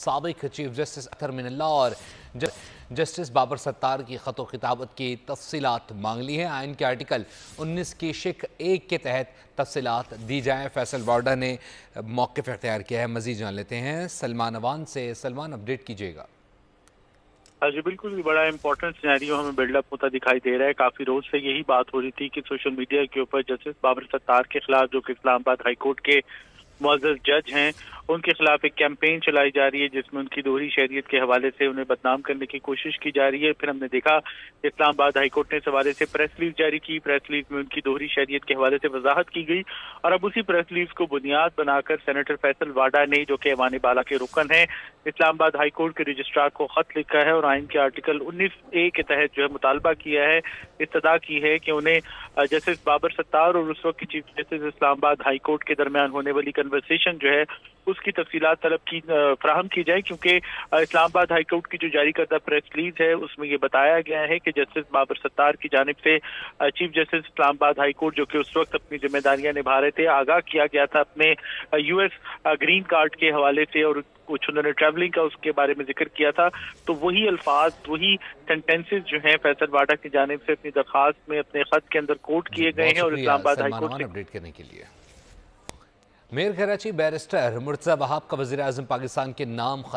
साबिक chief justice Akhtar Minallah और justice Babar Sattar की ख़त खिताबत की तफसीलात मांग ली हैं। आइन के आर्टिकल 19 की शिक 1 के तहत तफसीलात दी जाएँ। फैसल वार्डा ने मौक़िफ़ इख्तियार किया है। मज़ीद जान लेते हैं सलमान अवान से। सलमान, अपडेट कीजिएगा। जी बिल्कुल, बड़ा इंपॉर्टेंट सिनेरियो हमें बिल्डअप होता दिखाई दे रहा है। काफी रोज से यही बात हो रही थी कि सोशल मीडिया के ऊपर जस्टिस बाबर सत्तार के खिलाफ, जो कि इस्लामाबाद हाईकोर्ट के मुअज़्ज़ज़ जज हैं, उनके खिलाफ एक कैंपेन चलाई जा रही है जिसमें उनकी दोहरी शरीयत के हवाले से उन्हें बदनाम करने की कोशिश की जा रही है। फिर हमने देखा इस्लामाबाद हाईकोर्ट ने इस हवाले से प्रेस रिलीज जारी की। प्रेस रिलीज में उनकी दोहरी शरीयत के हवाले से वजाहत की गई और अब उसी प्रेस रिलीज को बुनियाद बनाकर सेनेटर फैसल वाडा ने, जो कि ऐवान बाला के रुकन हैं, इस्लामाबाद हाईकोर्ट के रजिस्ट्रार को खत लिखा है और आइन के आर्टिकल 19A के तहत जो है मुतालबा किया है, इस्तदा की है कि उन्हें जस्टिस बाबर सत्तार और उस वक्त की चीफ जस्टिस इस्लामाबाद हाईकोर्ट के दरमियान होने वाली कन्वर्सेशन जो है उसकी तफसीलात फराहम की जाए, क्योंकि इस्लामाबाद हाईकोर्ट की जो जारी करदा प्रेस रिलीज है उसमें ये बताया गया है कि जस्टिस बाबर सत्तार की जानिब से चीफ जस्टिस इस्लामाबाद हाईकोर्ट, जो कि उस वक्त अपनी जिम्मेदारियां निभा रहे थे, आगाह किया गया था अपने US ग्रीन कार्ड के हवाले से और कुछ उन्होंने ट्रैवलिंग का उसके बारे में जिक्र किया था। तो वही अल्फाज, वही सेंटेंसेस जो हैं फैसल वाडा की जानिब से अपनी दरखास्त में, अपने खत के अंदर कोट किए गए हैं और इस्लामाबाद हाईकोर्ट से अपडेट करने के लिए। मेयर कराची बैरिस्टर मुर्तज़ा वहाब का वज़ीर आज़म पाकिस्तान के नाम